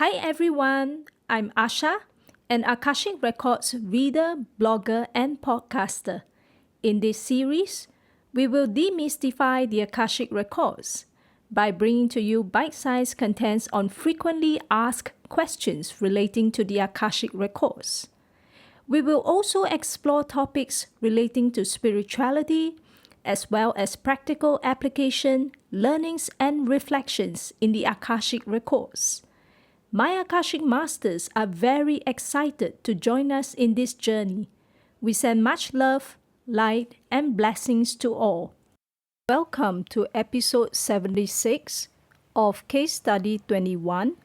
Hi everyone, I'm Asha, an Akashic Records reader, blogger, and podcaster. In this series, we will demystify the Akashic Records by bringing to you bite-sized contents on frequently asked questions relating to the Akashic Records. We will also explore topics relating to spirituality, as well as practical application, learnings, and reflections in the Akashic Records. My Akashic Masters are very excited to join us in this journey. We send much love, light, and blessings to all. Welcome to episode 76 of Case Study 21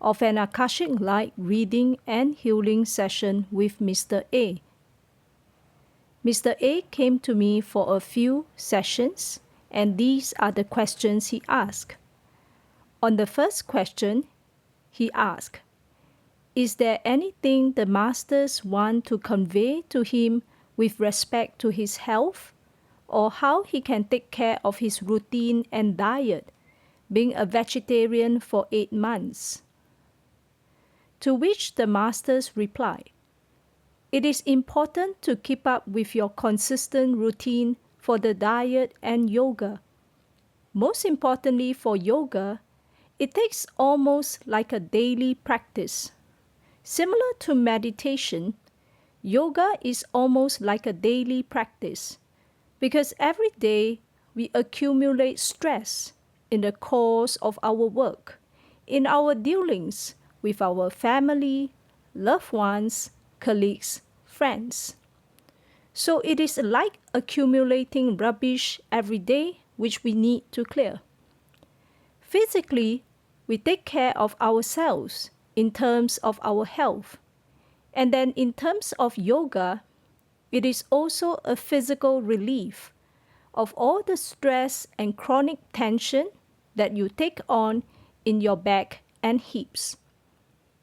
of an Akashic Light reading and healing session with Mr. A. Mr. A came to me for a few sessions, and these are the questions he asked. On the first question, he asked, "Is there anything the Masters want to convey to him with respect to his health, or how he can take care of his routine and diet, being a vegetarian for 8 months?" To which the Masters replied, "It is important to keep up with your consistent routine for the diet and yoga. Most importantly for yoga, it takes almost like a daily practice. Similar to meditation, yoga is almost like a daily practice because every day we accumulate stress in the course of our work, in our dealings with our family, loved ones, colleagues, friends. So it is like accumulating rubbish every day which we need to clear. Physically, we take care of ourselves in terms of our health. And then in terms of yoga, it is also a physical relief of all the stress and chronic tension that you take on in your back and hips.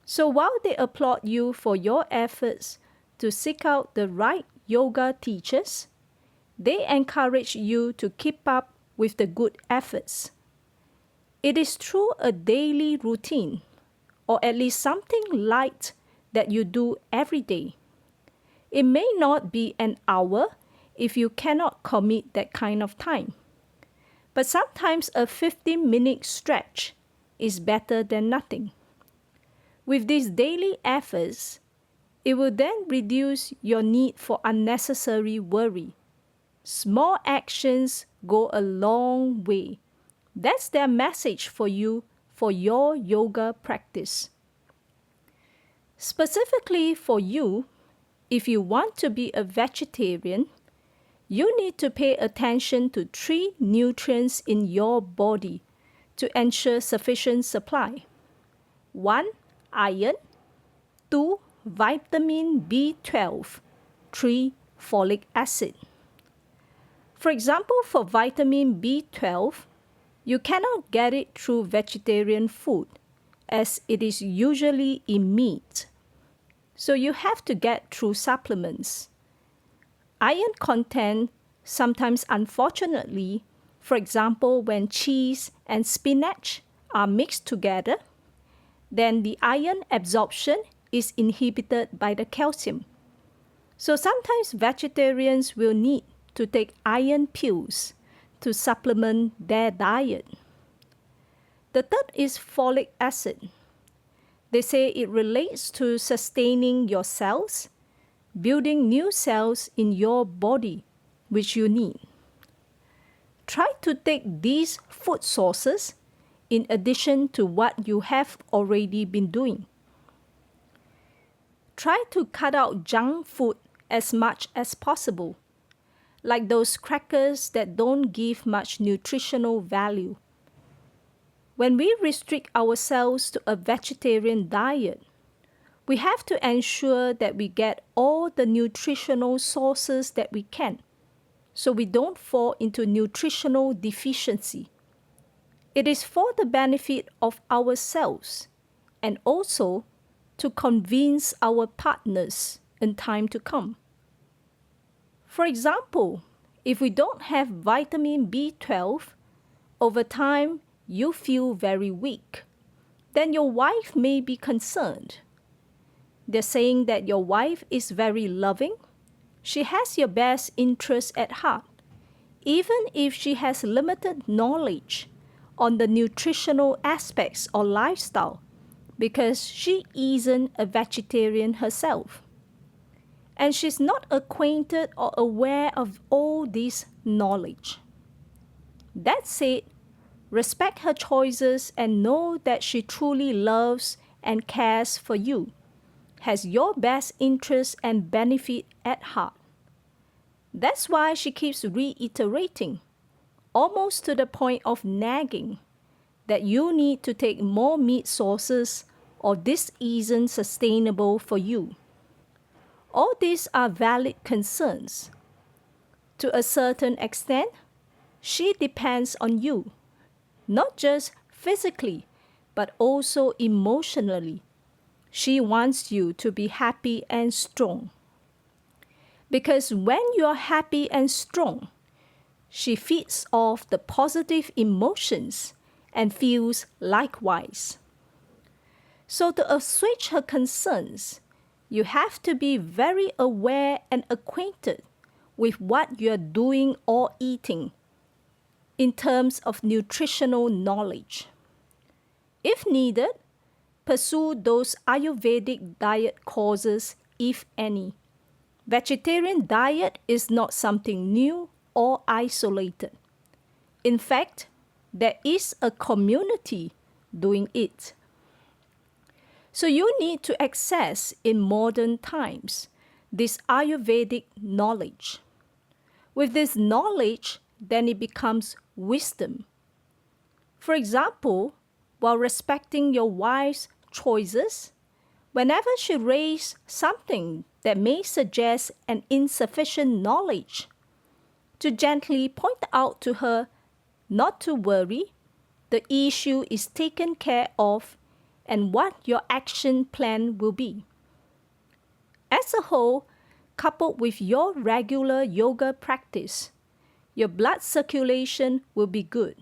So while they applaud you for your efforts to seek out the right yoga teachers, they encourage you to keep up with the good efforts. It is through a daily routine, or at least something light that you do every day. It may not be an hour if you cannot commit that kind of time. But sometimes a 15-minute stretch is better than nothing. With these daily efforts, it will then reduce your need for unnecessary worry. Small actions go a long way. That's their message for you for your yoga practice. Specifically for you, if you want to be a vegetarian, you need to pay attention to 3 nutrients in your body to ensure sufficient supply. 1. Iron. 2. Vitamin B12. 3. Folic acid. For example, for vitamin B12, you cannot get it through vegetarian food, as it is usually in meat. So you have to get through supplements. Iron content, sometimes unfortunately, for example, when cheese and spinach are mixed together, then the iron absorption is inhibited by the calcium. So sometimes vegetarians will need to take iron pills to supplement their diet. The third is folic acid. They say it relates to sustaining your cells, building new cells in your body, which you need. Try to take these food sources in addition to what you have already been doing. Try to cut out junk food as much as possible, like those crackers that don't give much nutritional value. When we restrict ourselves to a vegetarian diet, we have to ensure that we get all the nutritional sources that we can, so we don't fall into nutritional deficiency. It is for the benefit of ourselves and also to convince our partners in time to come. For example, if we don't have vitamin B12, over time you feel very weak. then your wife may be concerned. They're saying that your wife is very loving. She has your best interest at heart, even if she has limited knowledge on the nutritional aspects or lifestyle, because she isn't a vegetarian herself. And she's not acquainted or aware of all this knowledge. That said, respect her choices and know that she truly loves and cares for you, has your best interest and benefit at heart. That's why she keeps reiterating, almost to the point of nagging, that you need to take more meat sources or this isn't sustainable for you. All these are valid concerns. To a certain extent, she depends on you, not just physically, but also emotionally. She wants you to be happy and strong. Because when you're happy and strong, she feeds off the positive emotions and feels likewise. So to assuage her concerns, you have to be very aware and acquainted with what you're doing or eating in terms of nutritional knowledge. If needed, pursue those Ayurvedic diet courses, if any. Vegetarian diet is not something new or isolated. In fact, there is a community doing it. So you need to access in modern times this Ayurvedic knowledge. With this knowledge, then it becomes wisdom. For example, while respecting your wife's choices, whenever she raises something that may suggest an insufficient knowledge, to gently point out to her not to worry, the issue is taken care of, and what your action plan will be. As a whole, coupled with your regular yoga practice, your blood circulation will be good,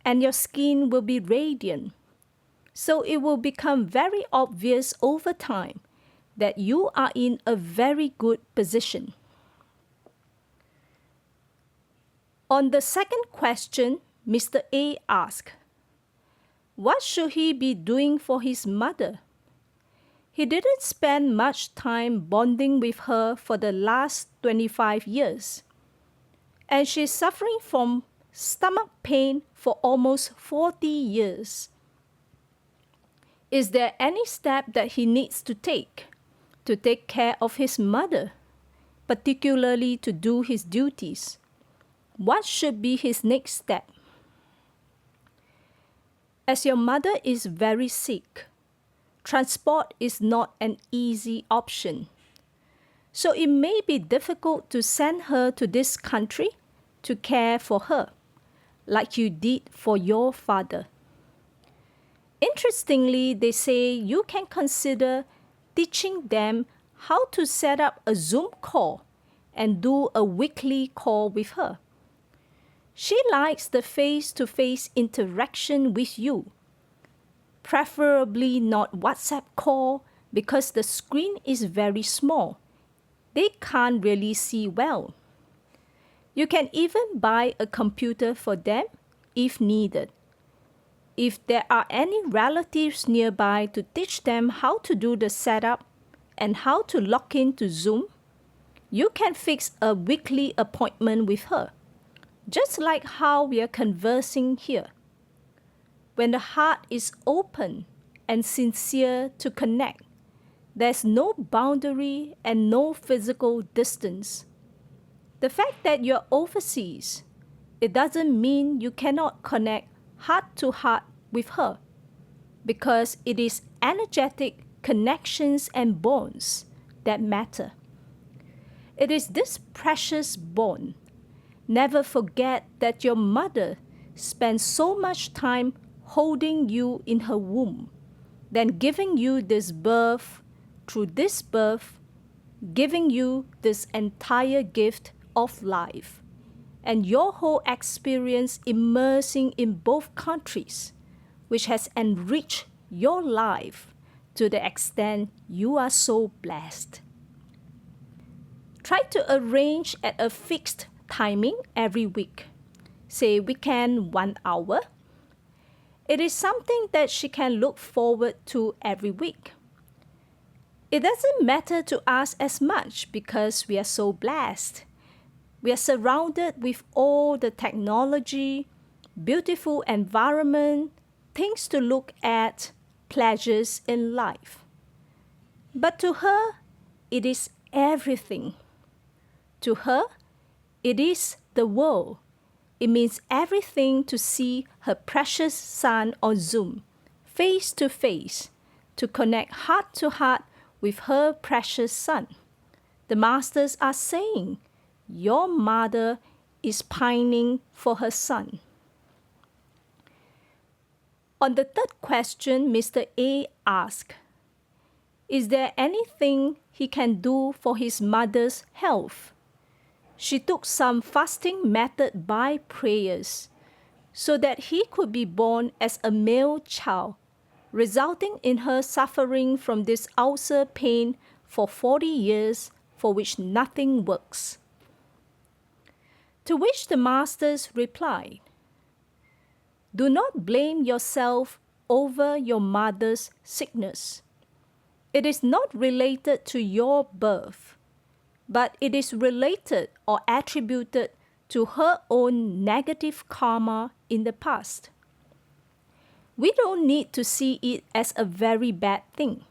and your skin will be radiant. So it will become very obvious over time that you are in a very good position. On the second question, Mr. A asked, what should he be doing for his mother? He didn't spend much time bonding with her for the last 25 years, and she's suffering from stomach pain for almost 40 years. Is there any step that he needs to take care of his mother, particularly to do his duties? What should be his next step? As your mother is very sick, transport is not an easy option. So it may be difficult to send her to this country to care for her, like you did for your father. Interestingly, they say you can consider teaching them how to set up a Zoom call and do a weekly call with her. She likes the face-to-face interaction with you, preferably not WhatsApp call because the screen is very small. They can't really see well. You can even buy a computer for them if needed. If there are any relatives nearby to teach them how to do the setup and how to log into Zoom, you can fix a weekly appointment with her, just like how we are conversing here. When the heart is open and sincere to connect, there's no boundary and no physical distance. The fact that you're overseas, it doesn't mean you cannot connect heart to heart with her, because it is energetic connections and bonds that matter. It is this precious bond. Never forget that your mother spent so much time holding you in her womb, then giving you this birth, through this birth, giving you this entire gift of life, and your whole experience immersing in both countries, which has enriched your life to the extent you are so blessed. Try to arrange at a fixed timing every week. Say weekend 1 hour. It is something that she can look forward to every week. It doesn't matter to us as much because we are so blessed. We are surrounded with all the technology, beautiful environment, things to look at, pleasures in life. But to her, it is everything. To her, it is the world. It means everything to see her precious son on Zoom, face to face, to connect heart to heart with her precious son. The masters are saying, your mother is pining for her son. On the third question, Mr. A asked, is there anything he can do for his mother's health? She took some fasting method by prayers so that he could be born as a male child, resulting in her suffering from this ulcer pain for 40 years for which nothing works. To which the masters replied, do not blame yourself over your mother's sickness. It is not related to your birth, but it is related or attributed to her own negative karma in the past. We don't need to see it as a very bad thing,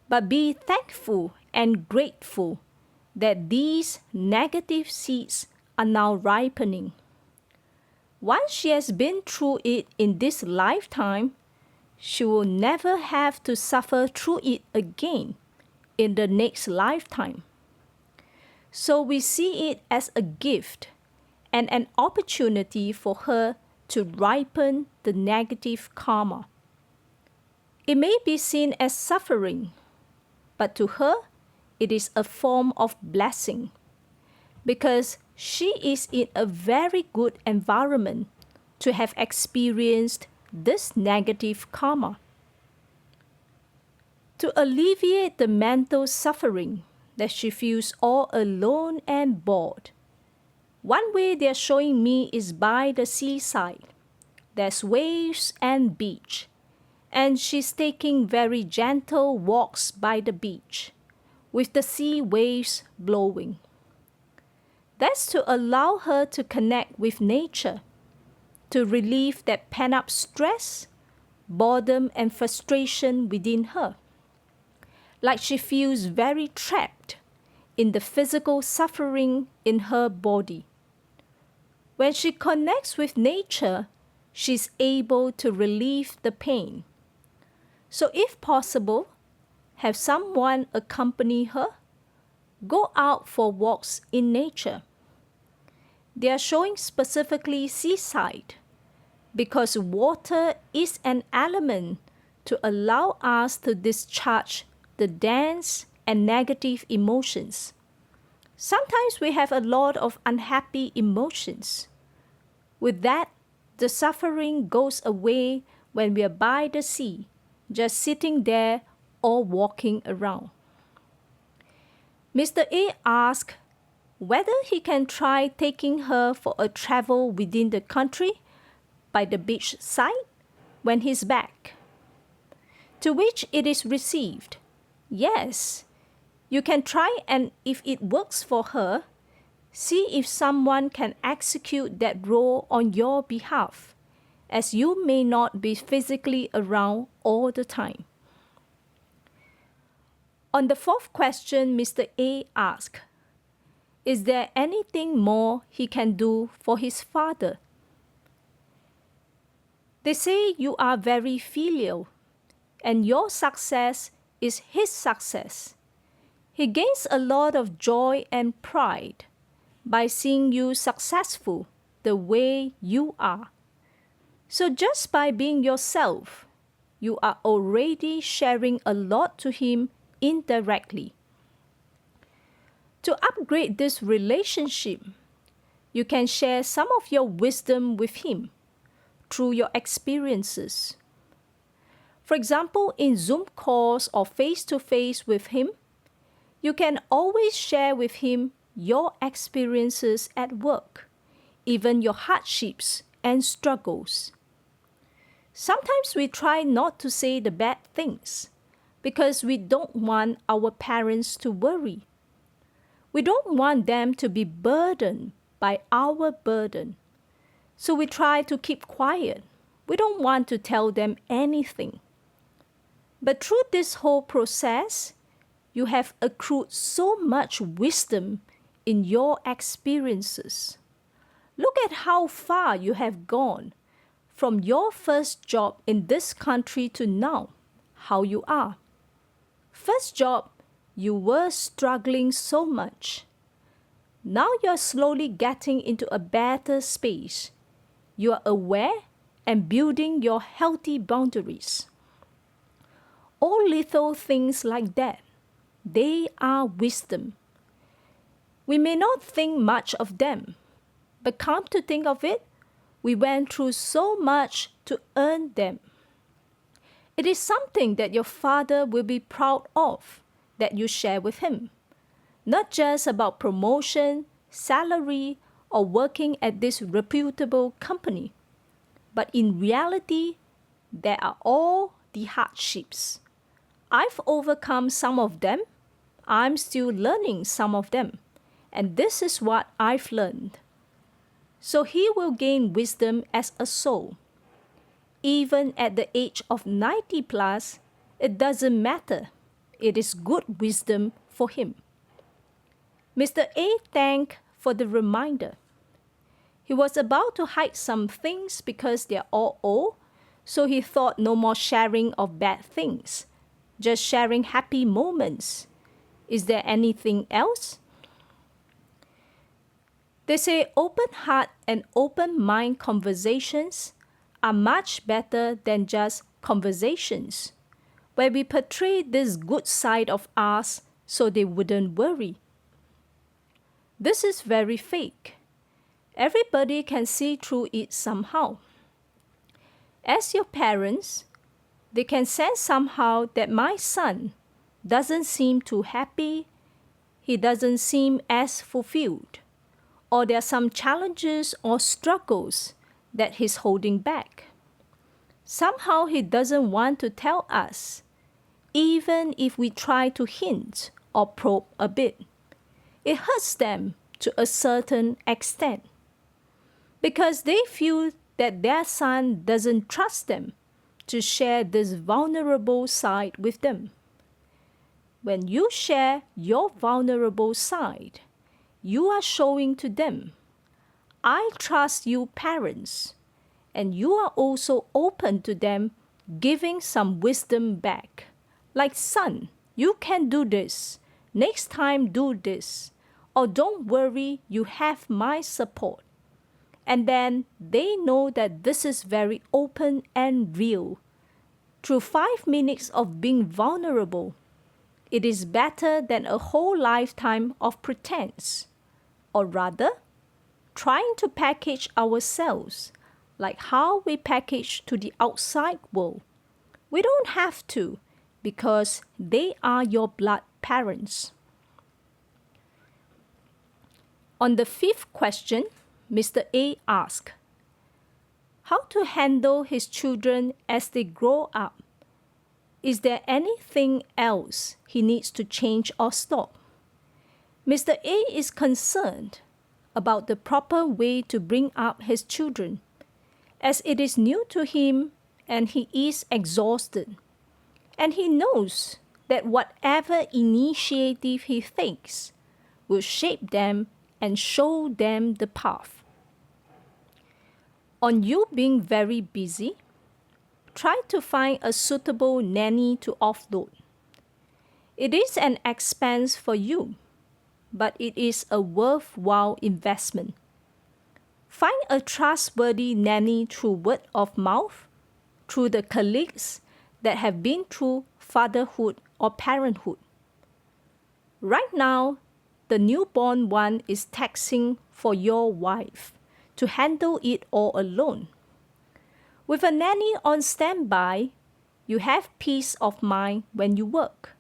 but be thankful and grateful that these negative seeds are now ripening. Once she has been through it in this lifetime, she will never have to suffer through it again in the next lifetime. So we see it as a gift and an opportunity for her to ripen the negative karma. It may be seen as suffering, but to her, it is a form of blessing because she is in a very good environment to have experienced this negative karma. To alleviate the mental suffering that she feels all alone and bored, one way they are showing me is by the seaside. There's waves and beach, and she's taking very gentle walks by the beach with the sea waves blowing. That's to allow her to connect with nature, to relieve that pent-up stress, boredom, and frustration within her. Like she feels very trapped in the physical suffering in her body. When she connects with nature, she's able to relieve the pain. So if possible, have someone accompany her. Go out for walks in nature. They are showing specifically seaside because water is an element to allow us to discharge the dense and negative emotions. Sometimes we have a lot of unhappy emotions. With that, the suffering goes away when we are by the sea, just sitting there or walking around. Mr. A asked whether he can try taking her for a travel within the country by the beach side when he's back. To which it is received, yes, you can try, and if it works for her, see if someone can execute that role on your behalf, as you may not be physically around all the time. On the fourth question, Mr. A asked, is there anything more he can do for his father? They say you are very filial, and your success is his success. He gains a lot of joy and pride by seeing you successful the way you are. So just by being yourself, you are already sharing a lot to him indirectly. To upgrade this relationship, you can share some of your wisdom with him through your experiences. For example, in Zoom calls or face-to-face with him, you can always share with him your experiences at work, even your hardships and struggles. Sometimes we try not to say the bad things because we don't want our parents to worry. We don't want them to be burdened by our burden. So we try to keep quiet. We don't want to tell them anything. But through this whole process, you have accrued so much wisdom in your experiences. Look at how far you have gone from your first job in this country to now, how you are. First job, you were struggling so much. Now you're slowly getting into a better space. You are aware and building your healthy boundaries. All little things like that, they are wisdom. We may not think much of them, but come to think of it, we went through so much to earn them. It is something that your father will be proud of that you share with him. Not just about promotion, salary, or working at this reputable company, but in reality, there are all the hardships. I've overcome some of them. I'm still learning some of them. And this is what I've learned. So he will gain wisdom as a soul. Even at the age of 90 plus, it doesn't matter. It is good wisdom for him. Mr. A thanked for the reminder. He was about to hide some things because they're all old, so he thought no more sharing of bad things, just sharing happy moments. Is there anything else? They say open heart and open mind conversations are much better than just conversations, where we portray this good side of us so they wouldn't worry. This is very fake. Everybody can see through it somehow. As your parents, they can sense somehow that my son doesn't seem too happy, he doesn't seem as fulfilled, or there are some challenges or struggles that he's holding back. Somehow he doesn't want to tell us, even if we try to hint or probe a bit. It hurts them to a certain extent because they feel that their son doesn't trust them to share this vulnerable side with them. When you share your vulnerable side, you are showing to them, I trust you parents, and you are also open to them giving some wisdom back. Like, son, you can do this. Next time do this. Or don't worry, you have my support. And then they know that this is very open and real. Through 5 minutes of being vulnerable, it is better than a whole lifetime of pretense. Or rather, trying to package ourselves like how we package to the outside world. We don't have to because they are your blood parents. On the 5th question, Mr. A asked, how to handle his children as they grow up? Is there anything else he needs to change or stop? Mr. A is concerned about the proper way to bring up his children, as it is new to him and he is exhausted. And he knows that whatever initiative he takes will shape them and show them the path. On you being very busy, try to find a suitable nanny to offload. It is an expense for you, but it is a worthwhile investment. Find a trustworthy nanny through word of mouth, through the colleagues that have been through fatherhood or parenthood. Right now, the newborn one is taxing for your wife to handle it all alone. With a nanny on standby, you have peace of mind when you work.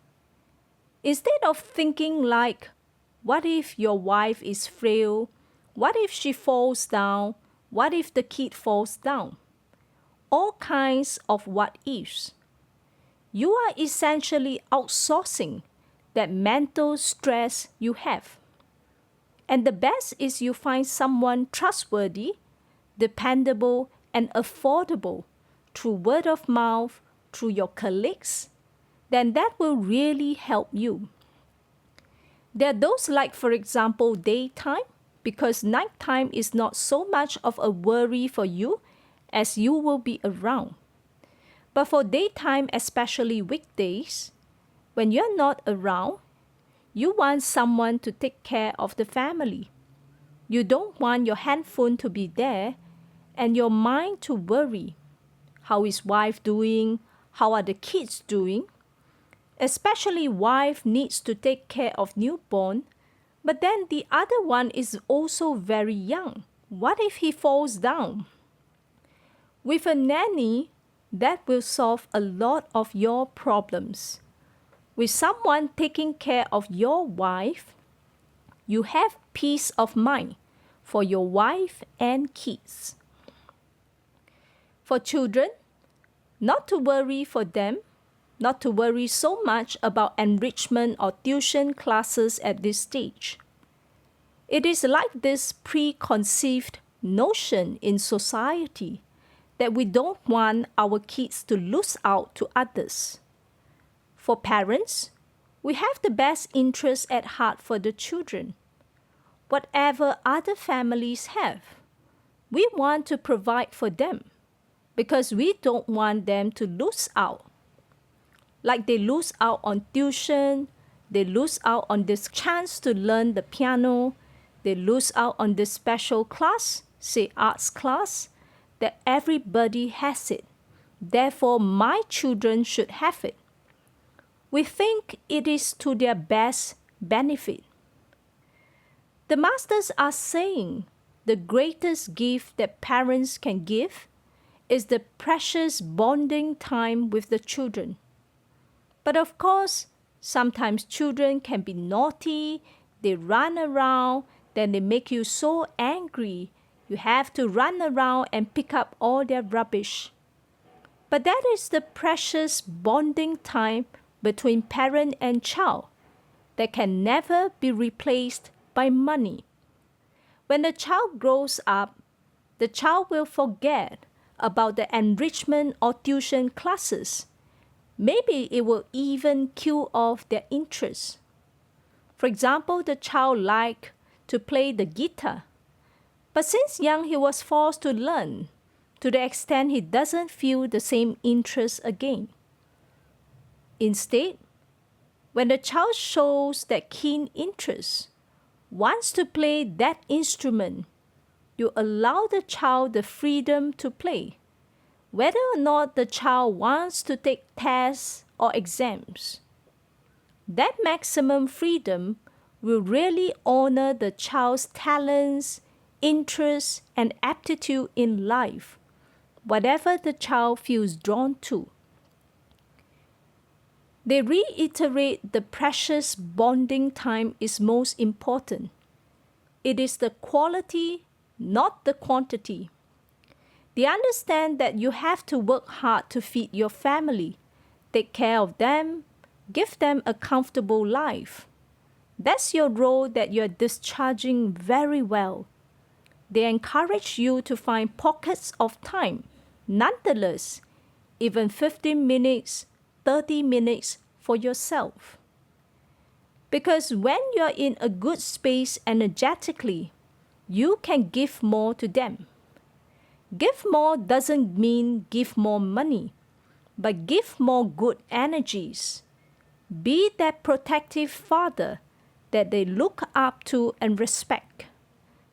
Instead of thinking like, what if your wife is frail? What if she falls down? What if the kid falls down? All kinds of what ifs. You are essentially outsourcing that mental stress you have. And the best is you find someone trustworthy, dependable, and affordable through word of mouth, through your colleagues, then that will really help you. There are those like, for example, daytime, because nighttime is not so much of a worry for you as you will be around. But for daytime, especially weekdays, when you're not around, you want someone to take care of the family. You don't want your handphone to be there and your mind to worry. How is wife doing? How are the kids doing? Especially wife needs to take care of newborn, but then the other one is also very young. What if he falls down? With a nanny, that will solve a lot of your problems. With someone taking care of your wife, you have peace of mind for your wife and kids. For children, not to worry for them, not to worry so much about enrichment or tuition classes at this stage. It is like this preconceived notion in society that we don't want our kids to lose out to others. For parents, we have the best interest at heart for the children. Whatever other families have, we want to provide for them because we don't want them to lose out. Like they lose out on tuition, they lose out on this chance to learn the piano, they lose out on this special class, say arts class, that everybody has it. Therefore, my children should have it. We think it is to their best benefit. The masters are saying the greatest gift that parents can give is the precious bonding time with the children. But of course, sometimes children can be naughty, they run around, then they make you so angry. You have to run around and pick up all their rubbish. But that is the precious bonding time between parent and child that can never be replaced by money. When the child grows up, the child will forget about the enrichment or tuition classes. Maybe it will even kill off their interest. For example, the child liked to play the guitar, but since young he was forced to learn to the extent he doesn't feel the same interest again. Instead, when the child shows that keen interest, wants to play that instrument, you allow the child the freedom to play, whether or not the child wants to take tests or exams. That maximum freedom will really honor the child's talents, interests, and aptitude in life, whatever the child feels drawn to. They reiterate the precious bonding time is most important. It is the quality, not the quantity. They understand that you have to work hard to feed your family, take care of them, give them a comfortable life. That's your role that you're discharging very well. They encourage you to find pockets of time, nonetheless, even 15 minutes, 30 minutes for yourself. Because when you're in a good space energetically, you can give more to them. Give more doesn't mean give more money, but give more good energies. Be that protective father that they look up to and respect.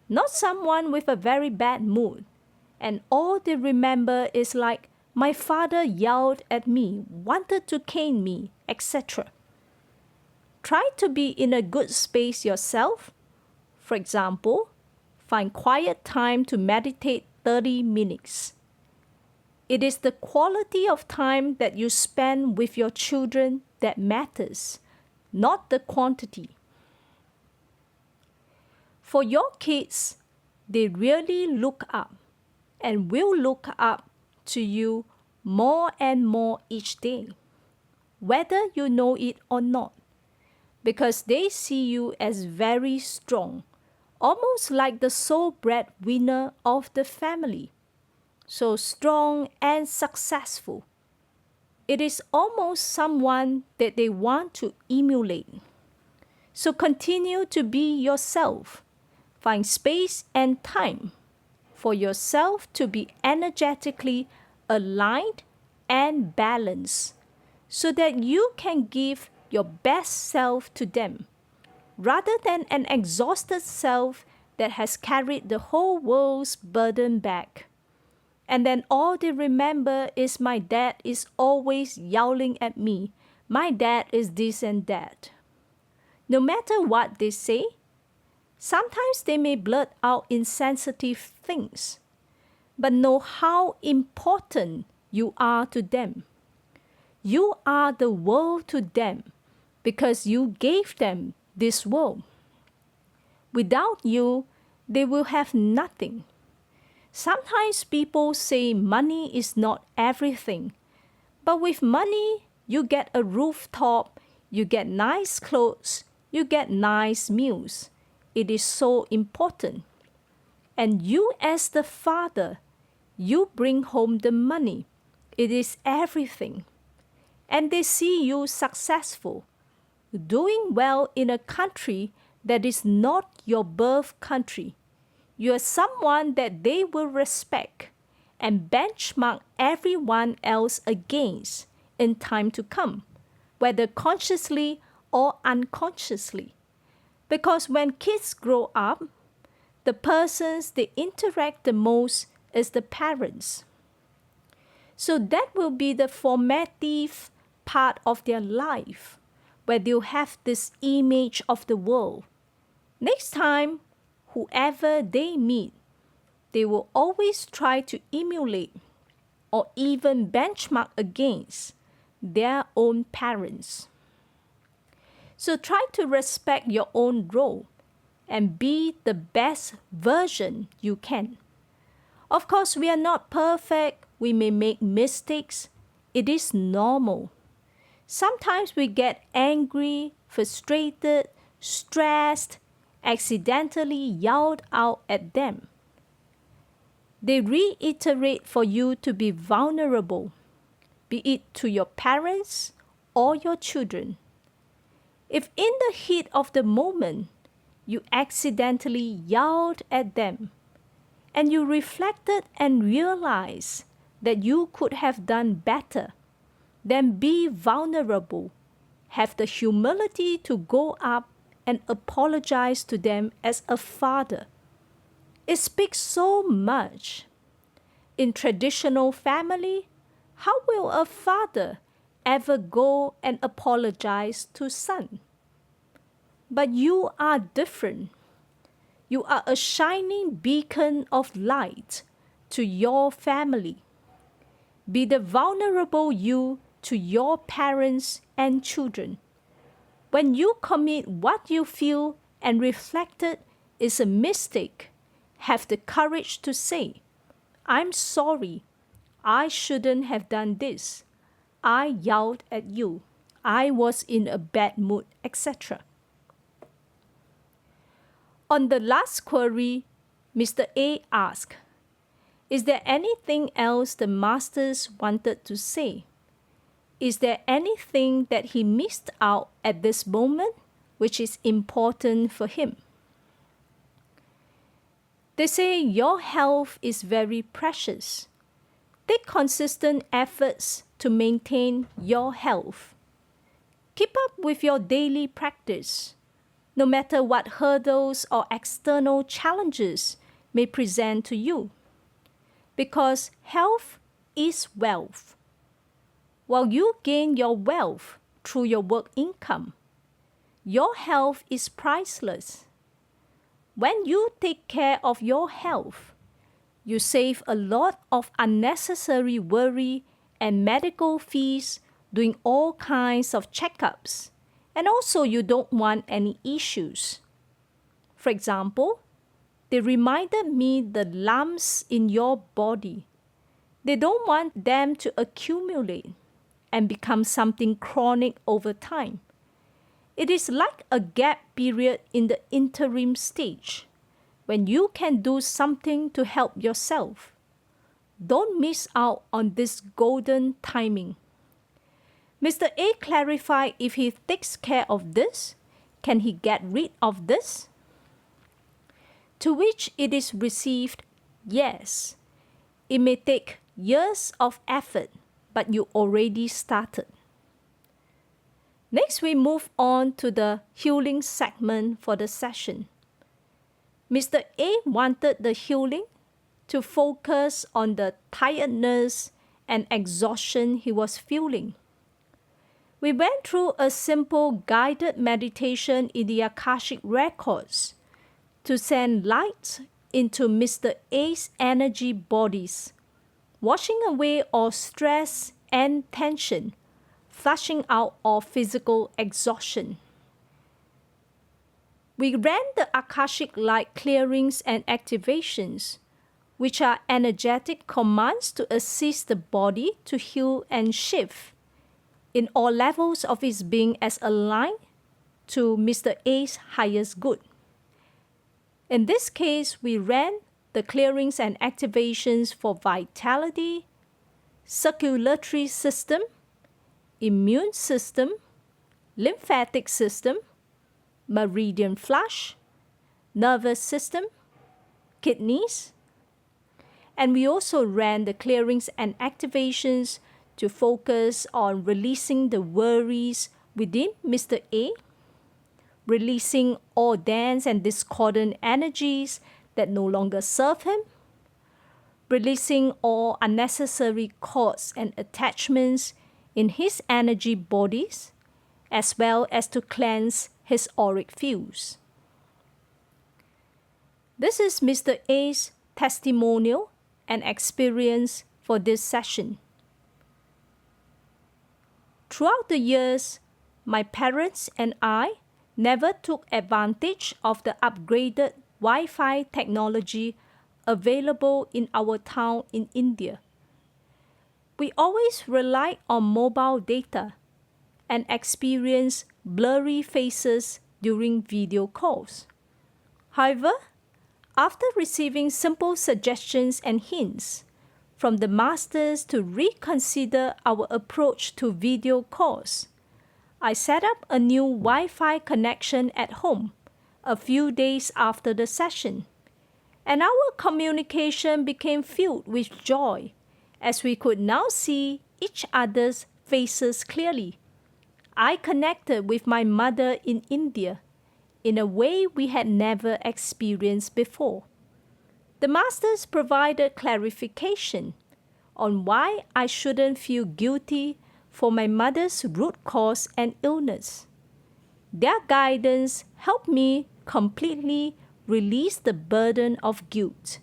Not someone with a very bad mood, and all they remember is like, my father yelled at me, wanted to cane me, etc. Try to be in a good space yourself. For example, find quiet time to meditate 30 minutes. It is the quality of time that you spend with your children that matters, not the quantity. For your kids, they really look up and will look up to you more and more each day, whether you know it or not, because they see you as very strong, almost like the sole breadwinner of the family. So strong and successful. It is almost someone that they want to emulate. So continue to be yourself. Find space and time for yourself to be energetically aligned and balanced so that you can give your best self to them, rather than an exhausted self that has carried the whole world's burden back. And then all they remember is my dad is always yelling at me. My dad is this and that. No matter what they say, sometimes they may blurt out insensitive things, but know how important you are to them. You are the world to them because you gave them this world. Without you, they will have nothing. Sometimes people say money is not everything, but with money, you get a rooftop, you get nice clothes, you get nice meals. It is so important. And you as the father, you bring home the money. It is everything. And they see you successful, doing well in a country that is not your birth country. You are someone that they will respect and benchmark everyone else against in time to come, whether consciously or unconsciously. Because when kids grow up, the persons they interact the most is the parents. So that will be the formative part of their life, where they'll have this image of the world. Next time, whoever they meet, they will always try to emulate or even benchmark against their own parents. So try to respect your own role and be the best version you can. Of course, we are not perfect. We may make mistakes. It is normal. Sometimes we get angry, frustrated, stressed, accidentally yelled out at them. They reiterate for you to be vulnerable, be it to your parents or your children. If in the heat of the moment you accidentally yelled at them and you reflected and realized that you could have done better, then be vulnerable. Have the humility to go up and apologize to them as a father. It speaks so much. In traditional family, how will a father ever go and apologize to son? But you are different. You are a shining beacon of light to your family. Be the vulnerable you to your parents and children. When you commit what you feel and reflect it is a mistake, have the courage to say, I'm sorry, I shouldn't have done this. I yelled at you. I was in a bad mood, etc. On the last query, Mr. A asked, is there anything else the masters wanted to say? Is there anything that he missed out at this moment which is important for him? They say your health is very precious. Take consistent efforts to maintain your health. Keep up with your daily practice, no matter what hurdles or external challenges may present to you. Because health is wealth. While you gain your wealth through your work income, your health is priceless. When you take care of your health, You save a lot of unnecessary worry and medical fees doing all kinds of checkups. And also, you don't want any issues. For example, they reminded me the lumps in your body. They don't want them to accumulate and become something chronic over time. It is like a gap period in the interim stage when you can do something to help yourself. Don't miss out on this golden timing. Mr. A clarified if he takes care of this, can he get rid of this? To which it is received, yes. It may take years of effort, but you already started. Next, we move on to the healing segment for the session. Mr. A wanted the healing to focus on the tiredness and exhaustion he was feeling. We went through a simple guided meditation in the Akashic Records to send light into Mr. A's energy bodies, washing away all stress and tension, flushing out all physical exhaustion. We ran the Akashic light clearings and activations, which are energetic commands to assist the body to heal and shift in all levels of its being as aligned to Mr. A's highest good. In this case, we ran the clearings and activations for vitality, circulatory system, immune system, lymphatic system, meridian flush, nervous system, kidneys, and we also ran the clearings and activations to focus on releasing the worries within Mr. A, releasing all dense and discordant energies that no longer serve him, releasing all unnecessary cords and attachments in his energy bodies, as well as to cleanse his auric fields. This is Mr. A's testimonial and experience for this session. Throughout the years, my parents and I never took advantage of the upgraded Wi-Fi technology available in our town in India. We always relied on mobile data and experienced blurry faces during video calls. However, after receiving simple suggestions and hints from the masters to reconsider our approach to video calls, I set up a new Wi-Fi connection at home a few days after the session, and our communication became filled with joy as we could now see each other's faces clearly. I connected with my mother in India in a way we had never experienced before. The masters provided clarification on why I shouldn't feel guilty for my mother's root cause and illness. Their guidance helped me completely release the burden of guilt.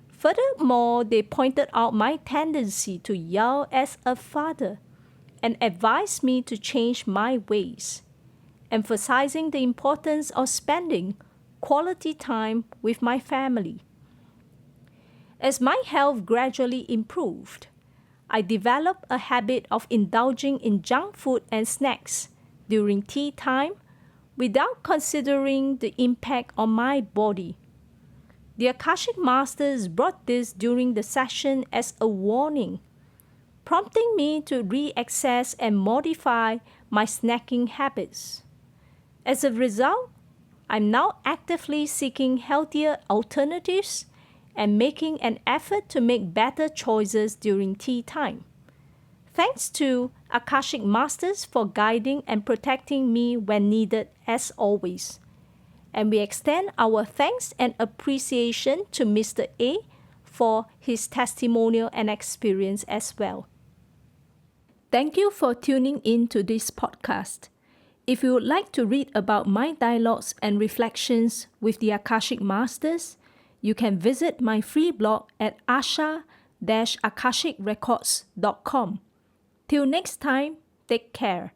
Furthermore, they pointed out my tendency to yell as a father and advised me to change my ways, emphasizing the importance of spending quality time with my family. As my health gradually improved, I developed a habit of indulging in junk food and snacks during tea time without considering the impact on my body. The Akashic Masters brought this during the session as a warning, prompting me to reassess and modify my snacking habits. As a result, I'm now actively seeking healthier alternatives and making an effort to make better choices during tea time. Thanks to Akashic Masters for guiding and protecting me when needed as always. And we extend our thanks and appreciation to Mr. A for his testimonial and experience as well. Thank you for tuning in to this podcast. If you would like to read about my dialogues and reflections with the Akashic Masters, you can visit my free blog at Asha-AkashicRecords.com. Till next time, take care.